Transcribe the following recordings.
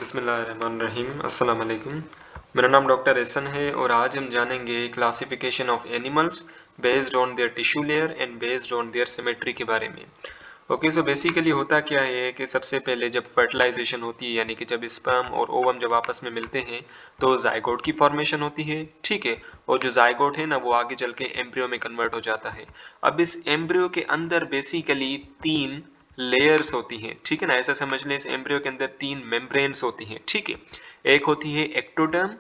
बिस्मिल्लाहिर्रहमानिर्रहीम अस्सलाम वालेकुम। मेरा नाम डॉक्टर एहसन है और आज हम जानेंगे classification of animals based on their tissue layer and based on their symmetry के बारे में। ओके, सो बेसिकली होता क्या है कि सबसे पहले जब फर्टिलाइजेशन होती है यानी कि जब स्पर्म और ओवम जब आपस में मिलते हैं तो जायगोट की फॉर्मेशन होती है, ठीक है। और जो जायगोट है ना वो आगे चल के एम्ब्रियो में कन्वर्ट हो जाता है। अब इस एम्ब्रियो के अंदर बेसिकली तीन लेयर्स होती हैं, ठीक है ना। ऐसा समझ लें इस एम्ब्रियो के अंदर तीन मेम्ब्रेन्स होती हैं, ठीक है। एक होती है एक्टोडर्म,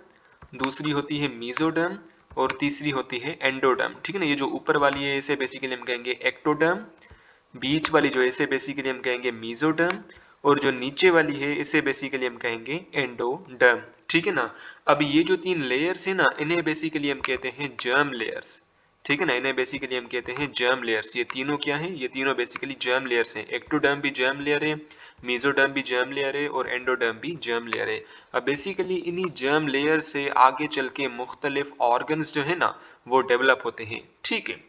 दूसरी होती है मीजोडर्म और तीसरी होती है एंडोडर्म, ठीक है ना। ये जो ऊपर वाली है इसे बेसिकली हम कहेंगे एक्टोडर्म, बीच वाली जो है इसे बेसिकली हम कहेंगे मीजोडर्म और जो नीचे वाली है इसे बेसिकली हम कहेंगे एंडोडर्म, ठीक है ना। अब ये जो तीन लेयर्स है ना इन्हें बेसिकली हम कहते हैं जर्म लेयर्स, ठीक है ना। इन्हें बेसिकली हम कहते हैं जर्म लेयर्स। ये तीनों क्या हैं? ये तीनों बेसिकली जर्म लेयर्स हैं। एक्टोडर्म भी जर्म लेयर है, मीजोडर्म भी जर्म लेयर है और एंडोडर्म भी जर्म लेयर है। अब बेसिकली इन्हीं जर्म लेयर से आगे चल के मुख्तलिफ ऑर्गन्स जो है ना वो डेवलप होते हैं, ठीक है।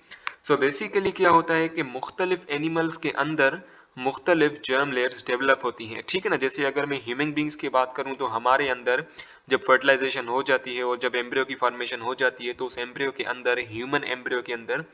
सो बेसिकली क्या होता है कि मुख्तलिफ एनिमल्स के अंदर मुख्तलिफ जर्म लेयर्स डेवलप होती हैं, ठीक है ना। जैसे अगर मैं ह्यूमन बींग्स की बात करूं तो हमारे अंदर जब फर्टिलाइजेशन हो जाती है और जब एम्ब्रियो की फॉर्मेशन हो जाती है तो उस एम्ब्रियो के अंदर, ह्यूमन एम्ब्रियो के अंदर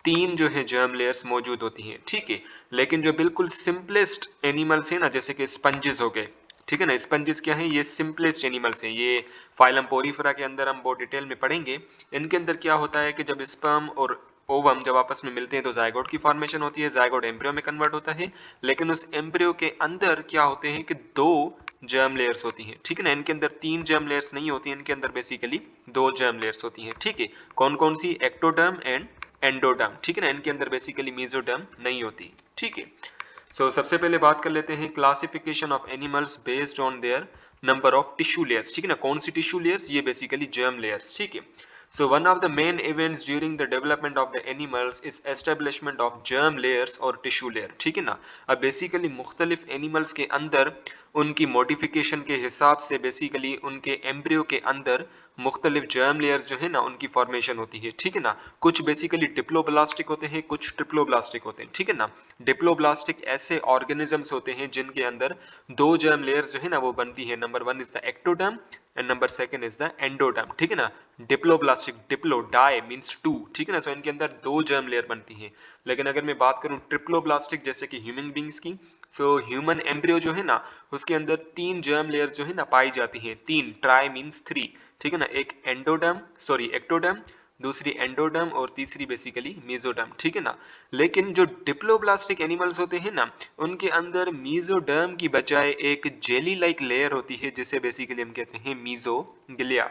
तीन जो है जर्म लेयर्स मौजूद होती हैं, ठीक है। लेकिन जो बिल्कुल सिंपलेस्ट एनिमल्स है ना जैसे कि स्पंजेस हो गए, ठीक है ना। स्पंजेस क्या है? ये सिंपलेस्ट एनिमल्स हैं। ये फाइलम पोरीफेरा के अंदर हम बहुत डिटेल में पढ़ेंगे। इनके अंदर क्या होता है कि जब स्पर्म और ओवम जब आपस में मिलते हैं तो जायगोट की फॉर्मेशन होती है, जायगोट एम्ब्रियो में कन्वर्ट होता है। लेकिन उस एम्ब्रियो के अंदर क्या होते हैं कि दो जर्म लेयर्स होती हैं, ठीक है ना। इनके अंदर तीन जर्म लेयर्स नहीं होती, इनके अंदर बेसिकली दो जर्म लेयर्स होती हैं, ठीक है। कौन कौन सी? एक्टोडर्म एंड एंडोडर्म, ठीक है ना। इनके अंदर बेसिकली मीजोडर्म नहीं होती, ठीक है। सबसे पहले बात कर लेते हैं classification of animals based on their number of tissue layers, ठीक है ना। कौन सी टिश्यू लेयर्स? ये बेसिकली जर्म लेयर्स, ठीक है। So one of the main events during the development of the animals is establishment of germ layers और tissue layer, ठीक है ना। अब बेसिकली मुख्तलिफ एनिमल्स के अंदर उनकी मॉडिफिकेशन के हिसाब से बेसिकली उनके एम्ब्रियो के अंदर मुख्तलिफ जर्म लेयर्स जो है ना उनकी फॉर्मेशन होती है, ठीक है ना। कुछ बेसिकली डिप्लोब्लास्टिक होते हैं, कुछ ट्रिप्लोब्लास्टिक होते हैं, ठीक है ना। डिप्लोब्लास्टिक ऐसे ऑर्गेनिजम्स होते हैं जिनके अंदर दो जर्म लेयर्स जो है ना वो बनती है। Number one is the ectoderm and number second is the endoderm, ठीक है ना। Diploblastic, diplo di means two, ठीक है ना। सो इनके अंदर दो जर्म लेयर बनती हैं। लेकिन अगर मैं बात करूं ट्रिप्लोब्लास्टिक जैसे कि ह्यूमन बींग्स की, सो ह्यूमन एम्ब्रियो जो है ना उसके अंदर तीन जर्म लेयर्स जो है ना पाई जाती हैं। तीन, ट्राई मींस थ्री, ठीक है ना। एक एंडोडर्म, सॉरी एक्टोडर्म, दूसरी एंडोडर्म और तीसरी बेसिकली मीजोडर्म, ठीक है ना। लेकिन जो डिप्लोब्लास्टिक एनिमल्स होते हैं ना उनके अंदर मीजोडर्म की बजाय एक जेली लाइक लेयर होती है जिसे बेसिकली हम कहते हैं मीजोग्लिया।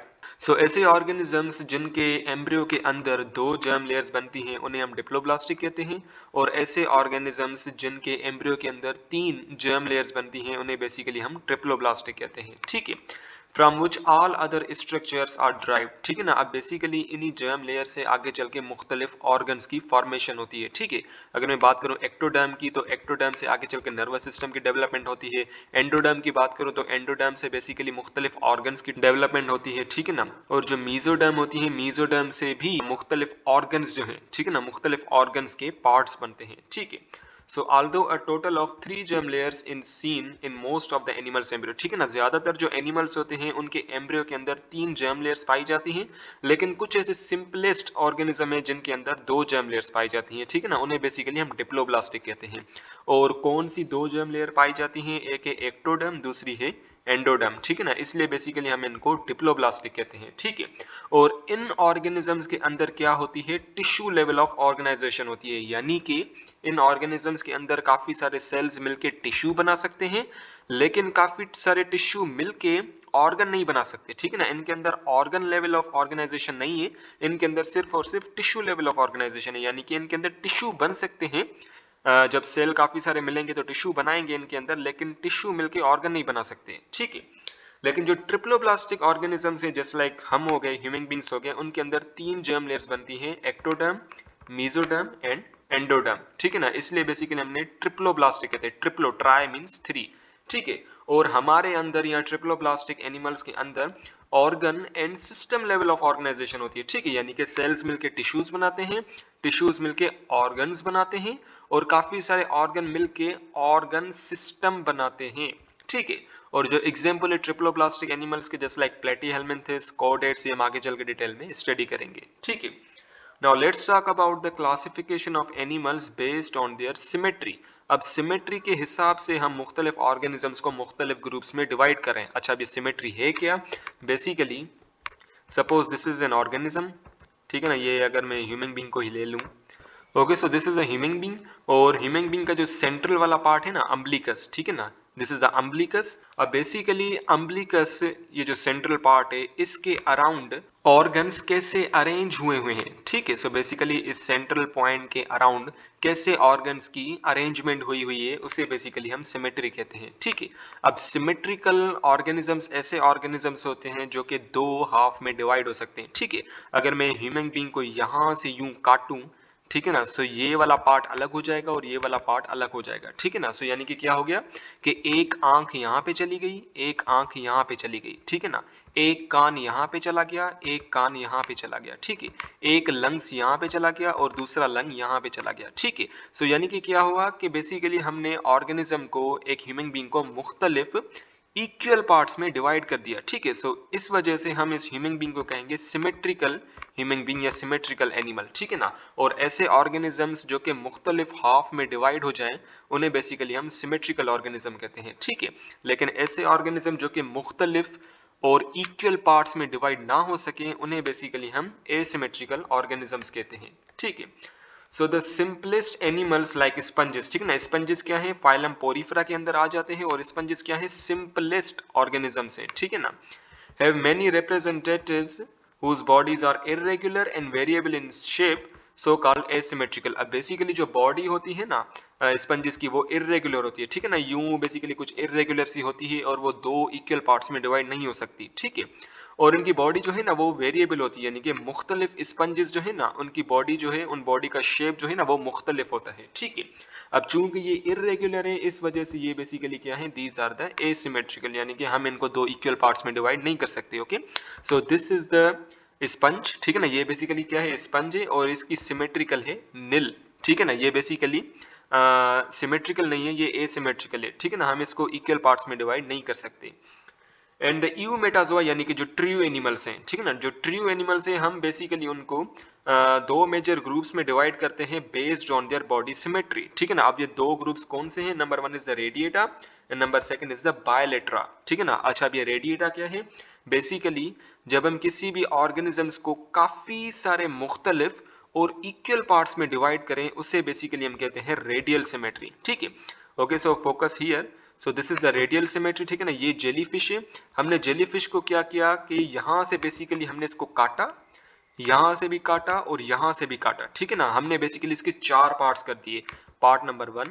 ऐसे ऑर्गेनिजम्स जिनके एम्ब्रियो के अंदर दो जर्म लेयर्स बनती हैं उन्हें हम डिप्लोब्लास्टिक कहते हैं। और ऐसे ऑर्गेनिजम्स जिनके एम्ब्रियो के अंदर तीन जर्म लेयर्स बनती हैं उन्हें बेसिकली हम ट्रिप्लोब्लास्टिक कहते हैं, ठीक है। From which all other structures are drive, ठीक है ना। अब बेसिकली इन्हीं जर्म लेयर से आगे चल के मुख्तलिफ ऑर्गन्स की फॉर्मेशन होती है, ठीक है। अगर मैं बात करूं एक्टोडर्म की तो एक्टोडर्म से आगे चल के नर्वस सिस्टम की डेवलपमेंट होती है। एंडोडर्म की बात करूं तो एंडोडर्म से बेसिकली मुख्तलिफ ऑर्गन्स की डेवलपमेंट होती है, ठीक है ना। और जो मीजोडर्म होती है, मीजोडर्म से भी मुख्तलिफ ऑर्गन्स जो हैं, ठीक है ना, मुख्तलिफ ऑर्गन्स के पार्ट्स बनते हैं, ठीक है। although a total of 3 germ layers in seen in most of the animals embryo, ठीक है ना। ज्यादातर जो एनिमल्स होते हैं उनके एम्ब्रियो के अंदर तीन जर्म लेयर्स पाई जाती हैं। लेकिन कुछ ऐसे सिंपलेस्ट ऑर्गेनिज्म है जिनके अंदर दो जर्म लेयर्स पाई जाती हैं, ठीक है ना। उन्हें बेसिकली हम डिप्लोब्लास्टिक कहते हैं। और कौन सी दो जर्म लेयर पाई जाती हैं? एक है एक्टोडर्म, दूसरी है एंडोडर्म, ठीक है ना। इसलिए बेसिकली हम इनको डिप्लोब्लास्टिक कहते हैं, ठीक है। और इन ऑर्गेनिजम्स के अंदर क्या होती है? टिश्यू लेवल ऑफ ऑर्गेनाइजेशन होती है, यानी कि इन ऑर्गेनिजम्स के अंदर काफी सारे सेल्स मिलके टिश्यू बना सकते हैं। लेकिन काफी सारे टिश्यू मिलके ऑर्गन नहीं बना सकते, ठीक है ना। इनके अंदर ऑर्गन लेवल ऑफ ऑर्गेनाइजेशन नहीं है, इनके अंदर सिर्फ और सिर्फ टिश्यू लेवल ऑफ ऑर्गेनाइजेशन है। यानी कि इनके अंदर टिश्यू बन सकते हैं। जब सेल काफी सारे मिलेंगे तो टिश्यू बनाएंगे इनके अंदर, लेकिन टिश्यू मिलके ऑर्गन नहीं बना सकते, ठीक है। लेकिन जो ट्रिप्लोब्लास्टिक ऑर्गेनिजम्स है जस्ट लाइक हम हो गए, ह्यूमन बींग्स हो गए, उनके अंदर तीन जर्म लेयर्स बनती हैं, एक्टोडर्म, मीजोडर्म एंड एंडोडर्म, ठीक है ना। इसलिए बेसिकली हमने ट्रिप्लोब्लास्टिक कहते हैं। ट्रिप्लो, ट्राई मींस थ्री, ठीक है। और हमारे अंदर या ट्रिप्लोब्लास्टिक एनिमल्स के अंदर organ and system level of organization होती है, ठीक है। यानी कि सेल्स मिलके टिश्यूज बनाते हैं, टिश्यूज मिलके ऑर्गन्स बनाते हैं और काफी सारे ऑर्गन मिलके ऑर्गन सिस्टम बनाते हैं, ठीक है। और जो एग्जाम्पल है ट्रिप्लोप्लास्टिक एनिमल्स के, जैसे लाइक प्लेटीहेल्मिन्थस, कॉर्डेट्स, ये हम आगे चल के डिटेल में स्टडी करेंगे। ठीक है। Now let's talk about the classification of animals based on their symmetry. अब सिमेट्री के हिसाब से हम मुख्तलिफ ऑर्गेनिजम्स को मुख्तलिफ ग्रुप्स में डिवाइड करें। अच्छा, अब ये सिमेट्री है क्या? Basically suppose this is an organism, ठीक है ना, ये अगर मैं ह्यूमन बीइंग को ही ले लूं, okay, so this is a human being, और ह्यूमन बीइंग का जो सेंट्रल वाला पार्ट है ना, अम्बिलिकस, ठीक है ना, दिस इज द अम्बिलिकस। अब बेसिकली अम्बिलिकस, ये जो सेंट्रल पार्ट है, इसके अराउंड ऑर्गन्स कैसे अरेंज हुए हुए हैं, ठीक है। सो बेसिकली इस सेंट्रल पॉइंट के अराउंड कैसे ऑर्गन्स की अरेंजमेंट हुई है, उसे बेसिकली हम सिमेट्री कहते हैं। ठीक है। अब सिमेट्रिकल ऑर्गेनिजम्स ऐसे ऑर्गेनिजम्स होते हैं जो कि दो हाफ में डिवाइड हो सकते हैं। ठीक है। अगर मैं ह्यूमन बीइंग को यहां से यूं काटूं, ठीक है ना, सो ये वाला पार्ट अलग हो जाएगा और ये वाला पार्ट अलग हो जाएगा। ठीक है ना, सो यानी कि क्या हो गया कि एक आंख यहाँ पे चली गई, एक आंख यहाँ पे चली गई, ठीक है ना, एक कान यहाँ पे चला गया, एक कान यहाँ पे चला गया, ठीक है, एक लंग्स यहाँ पे चला गया और दूसरा लंग यहाँ पे चला गया। ठीक है। सो यानी कि क्या हुआ कि बेसिकली हमने ऑर्गेनिज्म को, एक ह्यूमन बीइंग को मुख्तलिफ इक्वल पार्ट्स में डिवाइड कर दिया। ठीक है। सो इस वजह से हम इस ह्यूमन बीइंग को कहेंगे सिमेट्रिकल ह्यूमन बीइंग या सिमेट्रिकल एनिमल। ठीक है ना। और ऐसे ऑर्गेनिजम्स जो कि मुख्तलिफ हाफ में डिवाइड हो जाएं, उन्हें बेसिकली हम सिमेट्रिकल ऑर्गेनिज्म कहते हैं। ठीक है। लेकिन ऐसे ऑर्गेनिज्म जो कि मुख्तलिफ और इक्वल पार्ट्स में डिवाइड ना हो सके, उन्हें बेसिकली हम एसिमेट्रिकल ऑर्गेनिजम्स कहते हैं। ठीक है। So the simplest animals like sponges, ठीक है ना, स्पंजेस क्या है, फाइलम पोरीफेरा के अंदर आ जाते हैं, और स्पंजेस क्या है, सिंपलेस्ट ऑर्गेनिजम्स है। ठीक है ना, have many representatives whose bodies are irregular and variable in shape, so called asymmetrical। अब बेसिकली जो बॉडी होती है ना स्पंजेस की, वो इरेगुलर होती है। ठीक है ना, यूं बेसिकली कुछ इरेगुलर सी होती है और वो दो इक्वल पार्ट्स में डिवाइड नहीं हो सकती। ठीक है। और इनकी बॉडी जो है ना वो वेरिएबल होती है, यानी कि मुख्तलिफ स्पंजेस जो है ना, उनकी बॉडी जो है, उन बॉडी का शेप जो है ना वो मुख्तलिफ होता है। ठीक है। अब चूंकि ये इरेगुलर है, इस वजह से ये बेसिकली क्या है, दीज आर द एसिमेट्रिकल, यानी कि हम इनको दो इक्वल पार्ट्स में डिवाइड नहीं कर सकते। Okay, so this is the sponge. ठीक है ना, ये बेसिकली क्या है, स्पंज है, और इसकी सिमेट्रिकल है नील। ठीक है ना, ये बेसिकली सिमेट्रिकल नहीं है, ये एसिमेट्रिकल है। ठीक है ना, हम इसको इक्वल पार्ट्स में डिवाइड नहीं कर सकते। एंड द यूमेटाजोआ, यानी कि जो ट्रियो एनिमल्स हैं, ठीक है ना, जो ट्रियो एनिमल्स हैं, हम बेसिकली उनको दो मेजर ग्रुप्स में डिवाइड करते हैं based on their body symmetry. ठीक है ना, अब ये दो ग्रुप्स कौन से हैं? Number one is the radiata and number second is the bilateria. ठीक है ना। अच्छा, अब ये रेडिएटा क्या है? बेसिकली जब हम किसी भी ऑर्गेनिजम्स को काफी सारे मुख्तलिफ और इक्वल पार्ट्स में डिवाइड करें, उसे बेसिकली हम कहते हैं रेडियल सिमेट्री। ठीक है। Okay, so focus here. So this is the radial symmetry. ठीक है ना, ये जेलीफिश है। हमने जेलीफिश को क्या किया कि यहां से बेसिकली हमने इसको काटा, यहां से भी काटा और यहां से भी काटा। ठीक है ना, हमने बेसिकली इसके चार पार्ट्स कर दिए, part number 1,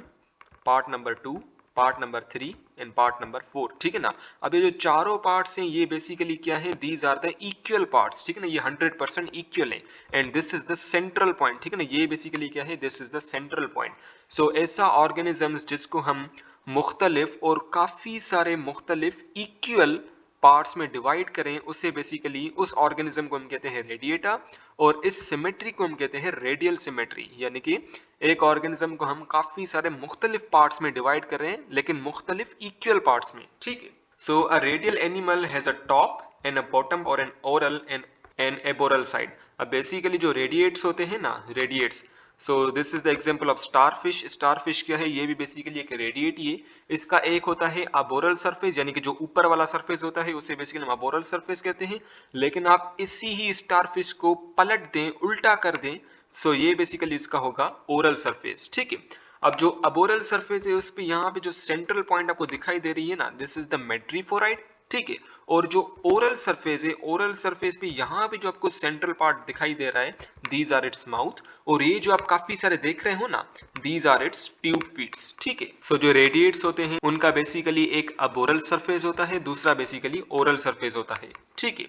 part number 2, part number 3 and part number 4। ठीक है ना। अब ये जो चारों पार्ट्स हैं, ये बेसिकली क्या है, these are the equal parts. ठीक है ना, ये 100% इक्वल है, and this is the central point. ठीक है ना, ये बेसिकली क्या है, this is the central point. So ऐसा ऑर्गेनिजम्स जिसको हम मुख्तलिफ और काफी सारे मुख्तलिफ इक्वल पार्ट्स में डिवाइड करें, उसे बेसिकली उस ऑर्गेनिज्म को हम कहते हैं रेडिएटा, और इस सिमेट्री को हम कहते हैं रेडियल सिमेट्री। यानी कि एक ऑर्गेनिज्म को हम काफी सारे मुख्तलिफ पार्ट्स में डिवाइड कर रहे हैं, लेकिन मुख्तलिफ इक्वल पार्ट्स में। ठीक है। So a radial animal has a top and a bottom और an oral end an aboral side. अब बेसिकली जो रेडिएट्स होते हैं ना, radiates, so this is the example of starfish. Starfish क्या है, ये भी बेसिकली एक रेडिएट ही है। इसका एक होता है अबोरल सरफेस, यानी कि जो ऊपर वाला सरफेस होता है उसे बेसिकली हम अबोरल सरफेस कहते हैं। लेकिन आप इसी ही स्टारफिश को पलट दें, उल्टा कर दें, सो ये बेसिकली इसका होगा ओरल सरफेस। ठीक है। अब जो अबोरल सरफेस है, उस पे यहाँ पे जो सेंट्रल पॉइंट आपको दिखाई दे रही है ना, दिस इज द मेट्रीफोराइड। ठीक है। और जो ओरल सरफेस है, ओरल सरफेस पे यहाँ पे जो आपको सेंट्रल पार्ट दिखाई दे रहा है, दीज आर इट्स माउथ। और ये जो आप काफी सारे देख रहे हो ना, these are its tube feets. ठीक है। सो जो रेडिएट्स होते हैं, उनका बेसिकली एक अबोरल सरफेस होता है, दूसरा बेसिकली ओरल सरफेस होता है। ठीक है।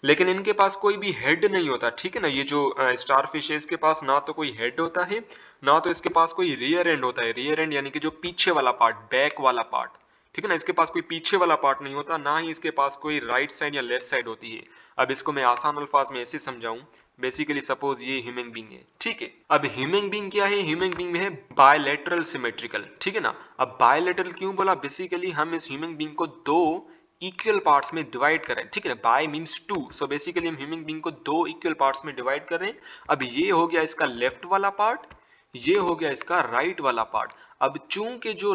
लेकिन इनके पास कोई भी हेड नहीं होता। ठीक है ना, ये जो स्टारफिश है, इसके पास ना तो कोई हेड होता है, ना तो इसके पास कोई रियर एंड होता है। रियर एंड यानी कि जो पीछे वाला पार्ट, बैक वाला पार्ट, ठीक है ना, इसके पास कोई पीछे वाला पार्ट नहीं होता, ना ही इसके पास कोई राइट साइड या लेफ्ट साइड होती है। अब इसको मैं आसान अल्फाज में ऐसे समझाऊं, बेसिकली सपोज ये ह्यूमन बीइंग है, ठीक है। अब ह्यूमन बीइंग क्या है, ह्यूमन बीइंग में है बायलैटरल सिमेट्रिकल, ठीक है ना। अब बायलैटरल क्यों बोला, बेसिकली हम इस ह्यूमन बीइंग को दो इक्वल पार्ट्स में डिवाइड करें, ठीक है ना, by means two, so basically हम ह्यूमन बीइंग को दो इक्वल पार्ट्स में डिवाइड कर रहे हैं। अब ये हो गया इसका लेफ्ट वाला पार्ट, ये हो गया इसका राइट वाला पार्ट। अब चूंकि जो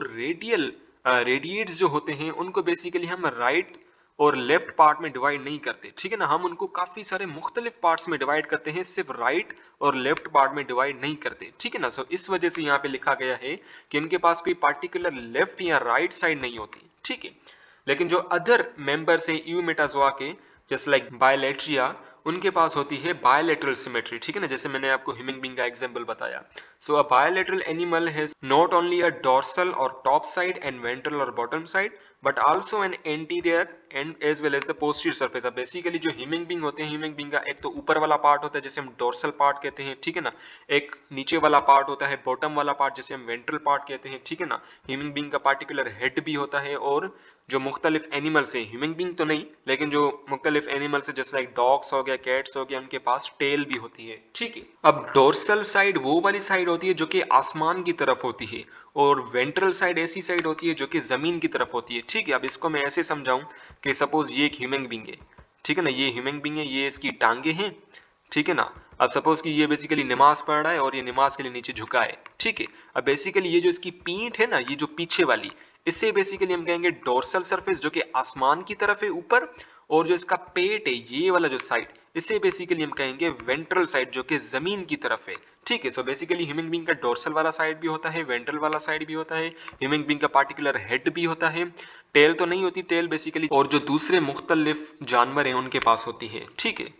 रेडिएट्स जो होते हैं उनको बेसिकली हम राइट और लेफ्ट पार्ट में डिवाइड नहीं करते, ठीक है ना, हम उनको काफी सारे मुख्तलिफ पार्ट्स में डिवाइड करते हैं, सिर्फ राइट और लेफ्ट पार्ट में डिवाइड नहीं करते, ठीक है ना। सो इस वजह से यहाँ पे लिखा गया है कि इनके पास कोई पार्टिकुलर लेफ्ट या राइट साइड नहीं होती, ठीक है। लेकिन जो अदर मेंबर्स हैं यूमेटाजोआ के, जैसे लाइक बायलैट्रिया, उनके पास होती है बायलैटरल सिमेट्री, ठीक है ना, जैसे मैंने आपको ह्यूमन बीइंग का एग्जांपल बताया। So a bilateral animal has not only a dorsal और टॉप साइड एंड वेंट्रल और bottom side but also an anterior end as well as the posterior surface. अब बेसिकली जो ह्यूमन बीइंग होते हैं, human being का एक तो ऊपर वाला पार्ट होता है जिसे हम डोर्सल पार्ट कहते हैं, ठीक है ना, एक नीचे वाला पार्ट होता है बॉटम वाला पार्ट जिसे हम वेंट्रल पार्ट कहते हैं, ठीक है ना। ह्यूमन बीइंग का पार्टिकुलर हेड भी होता है, और जो मुख्तलिफ एनिमल्स हैं, ह्यूमन बीइंग तो नहीं लेकिन जो मुख्तलिफ एनिमल्स है जैसे लाइक डॉग्स हो गया, कैट्स हो गया, उनके पास टेल भी होती है, ठीक है। अब डोर्सल साइड वो वाली साइड होती है जो कि आसमान की तरफ होती है, और वेंट्रल साइड ऐसी साइड होती है जो कि जमीन की तरफ होती है, ठीक है। अब इसको मैं ऐसे समझाऊं कि सपोज ये एक ह्यूमन बीइंग है, ठीक है ना, ये ह्यूमन बीइंग है, ये इसकी टांगे हैं, ठीक है ना। अब सपोज कि ये बेसिकली नमाज पढ़ रहा है और ये नमाज के लिए नीचे झुका है, ठीक है। अब बेसिकली ये जो इसकी पीठ है ना, ये जो पीछे वाली, इससे बेसिकली हम कहेंगे डोर्सल सरफेस जो कि आसमान की तरफ है ऊपर, और जो इसका पेट है ये वाला जो साइड, इसे बेसिकली हम कहेंगे वेंट्रल साइड जो कि जमीन की तरफ है, ठीक है। सो बेसिकली ह्यूमन बीइंग का डोर्सल वाला साइड भी होता है, वेंट्रल वाला साइड भी होता है, ह्यूमन बीइंग का पार्टिकुलर हेड भी होता है, टेल तो नहीं होती, टेल बेसिकली और जो दूसरे मुख्तलिफ जानवर हैं उनके पास होती है, ठीक है।